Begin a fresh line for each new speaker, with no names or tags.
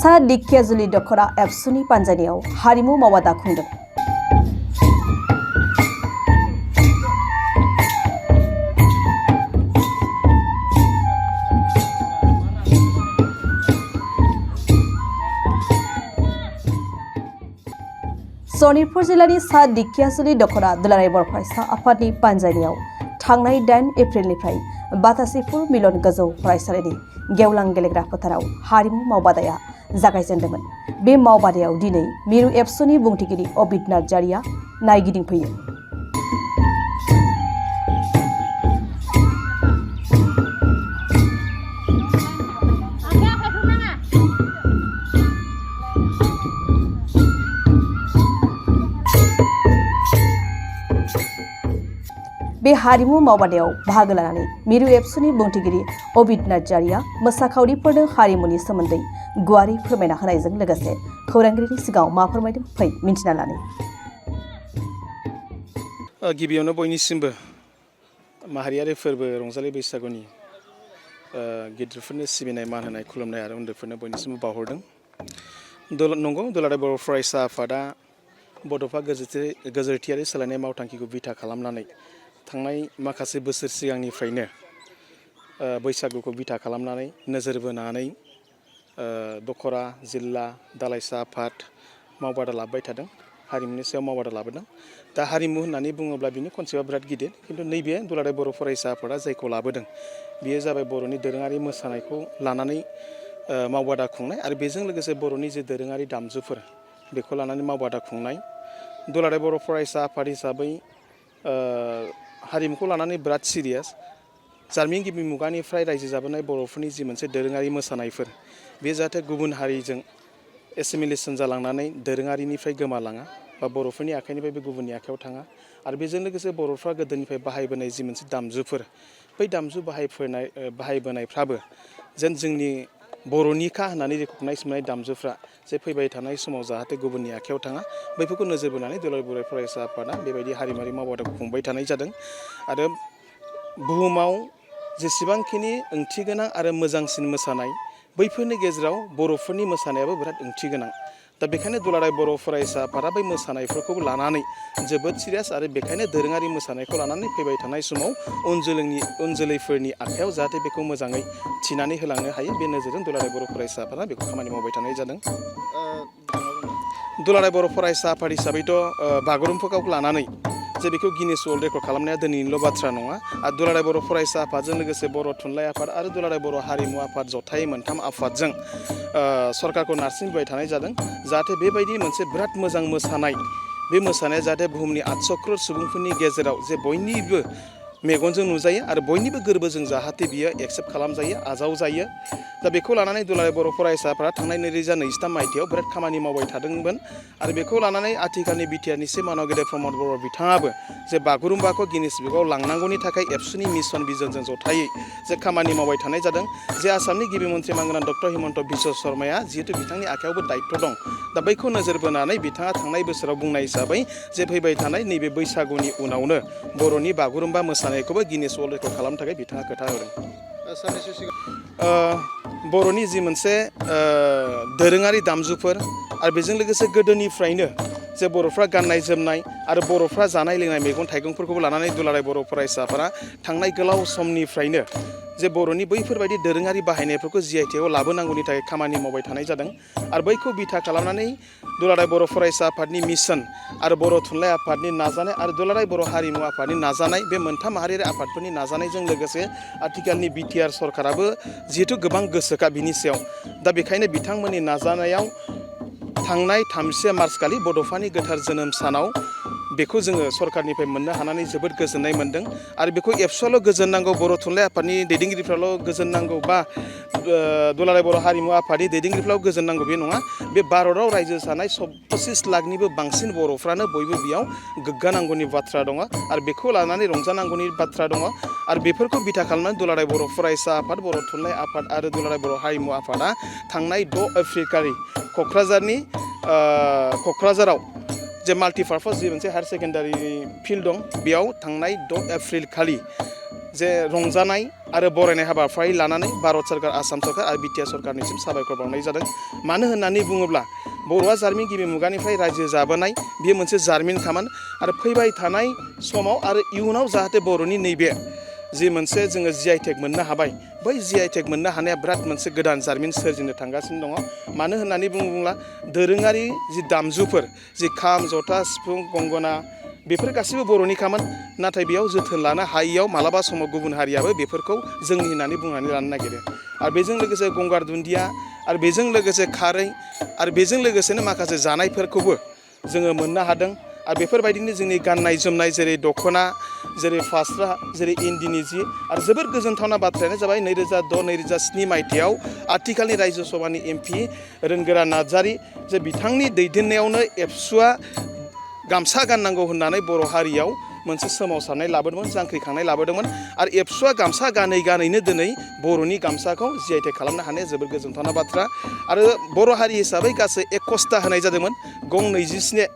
सा दिखियाजुलि दख'रा एबसुनि पानजानियाव हारिमु मावबादा खुंदों। सनितपुर जिल्लानि सा दिखियाजुलि दख'रा दुलाराय बर' फरायसा आफादनि पानजानियाव थांनाय 8 एप्रिलनिफ्राय बातासिपुर मिलन गोजौ फरायसालिनि गेवलां गेलेग्रा फोथाराव हारिमु मावबादाया जागायजेनदोंमोन। बे मावबादायाव दिनै मिरु एबसुनि बुंथिगिरि अबिद नार्जारिया नायगिदिंफैयो। बे हारिमु मावबादायाव बाहागो लानानै मिरु एबसुनि बुंथिगिरि अबिद नार्जारिया मोसाखावरिफोरनो हारिमुनि सोमोन्दै गुवारै फोरमायना होनायजों लोगोसे खौरांगिरिनि सिगाङाव मा फोरमायदों फै मिन्थिना लानि।
गिबियावनो बयनिसिमबो माहारियारि फोरबो रंजालि बैसागुनि गिदिरफोरनो सिबिनाय मान होनाय खुलुमनाय आरो उन्दैफोरनो बयनिसिमबो बावहरदों। नंगौ दुलाराय बर' फरायसा आफादा बड'फा गोजोरथियारि सोलायनाय मावथांखिखौ बिथा खालामनानै थांनाय माखासे बोसोर सिगांनिफ्रायनो बैसागुखौ बिथा खालामनानै नोजोर बोनानै दख'रा जिल्ला दालाइसा आफाद मावबादा लाबोबाय थादों। हारिमुनि सायाव मावबादा लाबोदों। दा हारिमु होननानै बुङोब्ला बिनि कनसेप्टआ बिराद गिदिर, खिन्थु नैबे दुलाराय बर' फरायसा आफादा जायखौ लाबोदों बेयो जाबाय बर'नि दोरोङारि मोसानायखौ लानानै मावबादा खुंनाय आरो बेजों लोगोसे बर'नि जे दोरोङारि दामजुफोर बेखौ लानानै मावबादा खुंनाय। दुलाराय बर' फरायसा आफाद हिसाबै हारिमुखौ लानानै बिराद सिरियास। जारिमिन गिबि मुगानिफ्राय रायजो जाबोनाय बर'फोरनि जि मोनसे दोरोङारि मोसानायफोर बे जाहाथे गुबुन हारिजों एसिमिलेसन जालांनानै दोरोङारिनिफ्राय गोमालाङा बा बर'फोरनि आखाइनिफ्राय बे गुबुननि आखाइयाव थाङा आरो बेजों लोगोसे बर'फ्रा गोदोनिफ्राय बाहायबोनाय जि मोनसे दामजुफोर बै दामजु बाहायबोनायफ्राबो जेन जोंनि बर'निखा होननानै रेकगनाइज मोननाय दामजुफ्रा जे फैबाय थानाय समाव जाहाथे गुबुननि आखाइयाव थाङा बैफोरखौ नोजोर बोनानै दुलाराय बर' फरायसा आफादा बेबायदि हारिमुआरि मावबादाखौ खुंबाय थानाय जादों। आरो बुहुमाव जेसेबांखिनि ओंथि गोनां आरो मोजांसिन मोसानाय बैफोरनि गेजेराव बर'फोरनि मोसानायाबो बिराद ओंथि गोनां। दा बेखायनो दुलाराय बर' फरायसा आफादा बै मोसानायफोरखौ लानानै जोबोद सिरियास आरो बेखायनो दोरोङारि मोसानायखौ लानानै फैबाय थानाय समाव उन जोलैफोरनि आखाइयाव जाहाथे बेखौ मोजाङै थिनानै होलांनो हायो बे नोजोरजों दुलाराय बर' फरायसा आफादा बेखौ खामानि मावबाय थानाय जादों। दुलाराय बर' फरायसा आफाद हिसाबैथ' बागुरुम्बाखौ लानानै जे बेखौ गिनेस वर्ल्ड रेकर्ड खालामनाया दिनैनिल' बाथ्रा नङा। आरो दुलाराय बर' फरायसा आफादजों लोगोसे बर' थुनलाइ आफाद आरो दुलाराय बर' हारिमु आफाद जथायै मोनथाम आफादजों सरकारखौ नारसिनबाय थानाय जादों जाहाथे बेबायदि मोनसे बिराद मोजां मोसानाय बे मोसानाया जाहाथे बुहुमनि 800 क्रर सुबुंफोरनि गेजेराव जे बयनिबो मेगनजों नुजायो आरो बयनिबो गोरबोजों जाहाथे बियो एक्सेप्ट खालामजायो आजावजायो। दा बेखौ लानानै दुलाराय बर' फरायसाफोरा थांनाय 2023 मायथाइयाव बिराद खामानि मावबाय थादोंमोन आरो बेखौ लानानै आथिखालनि बिटिआरनि चीफ मानव गेदेर प्रमद बर' बिथाङाबो जे बागुरुम्बाखौ गिनिस बुकआव लांनांगौनि थाखाय एबसुनि मिशन भिजनजों जथायै जे खामानि मावबाय थानाय जादों। जे आसामनि गिबि मन्त्रि मानगोनां डक्टर हिमन्त बिश्व शर्माया जिहेतु बिथांनि आखायावबो दायित्व दं, दा बैखौ नोजोर बोनानै बिथाङा थांनाय बोसोराव बुंनाय हिसाबै जे फैबाय थानाय नैबे बैसागुनि उनावनो बर'नि बागुरुम्बा मोसानायखौबो गिनेस वर्ल्ड रेकर्ड खालामनो थाखाय बिथाङा खोथा होदों। साननैसो सिगां बर'नि जि मोनसे दोरोङारि दामजुफोर आरो बेजों लोगोसे गोदोनिफ्रायनो जे बर'फ्रा गाननाय जोमनाय आरो बर'फ्रा जानाय लोंनाय मैगं थाइगंफोरखौबो लानानै दुलाराय बर' फरायसाफोरा थांनाय गोलाव समनिफ्रायनो जे बर'नि बैफोरबायदि दोरोङारि बाहायनायफोरखौ GI/TAगआव लाबोनांगौनि थाखाय खामानि मावबाय थानाय जादों। आरो बैखौ बिथा खालामनानै दुलाराय बर' फरायसा आफादनि मिशन आरो बर' थुनलाइ आफादनि नाजानाय आरो दुलाराय बर' हारिमु आफादनि नाजानाय बे मोनथाम माहारियारि आफादफोरनि नाजानायजों लोगोसे आथिखालनि बिटिआर सरकाराबो जिहेतु गोबां गोसोखा बिनि सायाव, दा बेखायनो बिथांमोननि नाजानायाव थांनाय 3 मार्च खालि बड'फानि गोथार जोनोम सानाव बेखौ जोङो सरकारनिफ्राय मोननो हानानै जोबोद गोजोननाय मोन्दों। आरो बेखौ एबसुआल' गोजोननांगौ, बर' थुनलाइ आफादनि दैदेनगिरिफ्राल' गोजोननांगौ बा दुलाराय बर' हारिमु आफादनि दैदेनगिरिफ्राल' गोजोननांगौ बे नङा। बे भारताव रायजो जानाय 25 लाखनिबो बांसिन बर'फ्रानो बयबो बेयाव गोग्गानांगौनि बाथ्रा दङ आरो बेखौ लानानै रंजानांगौनि बाथ्रा दङ। आरो बेफोरखौ बिथा खालामनानै दुलाराय बर' फरायसा आफाद, बर' थुनलाइ आफाद आरो दुलाराय बर' हारिमु आफादा थांनाय 6 एप्रिल खालि क'क्राझाराव जे माल्टिपार्पास जि मोनसे हायार सेकेन्डारि फिल्ड दं बेयाव थांनाय 6 एप्रिल खालि जे रंजानाय आरो बरायनाय हाबाफारि लानानै भारत सरकार आसाम सरकार आरो बिटिआर सरकारनिसिम साबायखर बावनाय जादों। मानो होननानै बुङोब्ला बर'आ जारिमिन गिबि मुगानिफ्राय रायजो जाबोनाय बेयो मोनसे जारिमिनखामोन आरो फैबाय थानाय समाव आरो इयुनाव जाहाथे बर'नि नैबे जि मोनसे जोङो GI टेग मोननो हाबाय बै GI टेग मोननो हानाया बिराद मोनसे गोदान जारिमिन सोरजिनो थांगासिनो दङ। मानो होननानै बुङोब्ला दोरोङारि जि दामजुफोर जि खाम जथा सिफुं गंगना बेफोर गासैबो बर'निखामोन, नाथाय बेयाव जोथोन लानो हायैयाव मालाबा समाव गुबुन हारियाबो बेफोरखौ जोंनि होननानै बुंनानै लानो नागिरो। आरो बेजों लोगोसे गंगार दुन्दिया आरो बेजों लोगोसे खारै आरो बेजों लोगोसेनो माखासे जानायफोरखौबो जोङो मोननो हादों। आरो बेफोरबायदिनो जोंनि गाननाय जोमनाय जेरै दख'ना जेरै फास्रा जेरै इन्दिनि जि आरो जोबोर गोजोनथावना बाथ्रायानो जाबाय 2006-2007 मायथाइयाव आथिखालनि रायजो सभानि MP रोनगोरा नार्जारि जे बिथांनि दैदेननायावनो एबसुआ गामसा गाननांगौ होननानै बर' हारियाव मोनसे सोमावसारनाय लाबोदोंमोन, जांख्रिखांनाय लाबोदोंमोन आरो एबसुआ गामसा गानै गानैनो दिनै बर'नि गामसाखौ GI टेग खालामनो हानाया जोबोर गोजोनथावना बाथ्रा। आरो बर' हारि हिसाबै गासै 21टा होनाय जादोंमोन, गं 27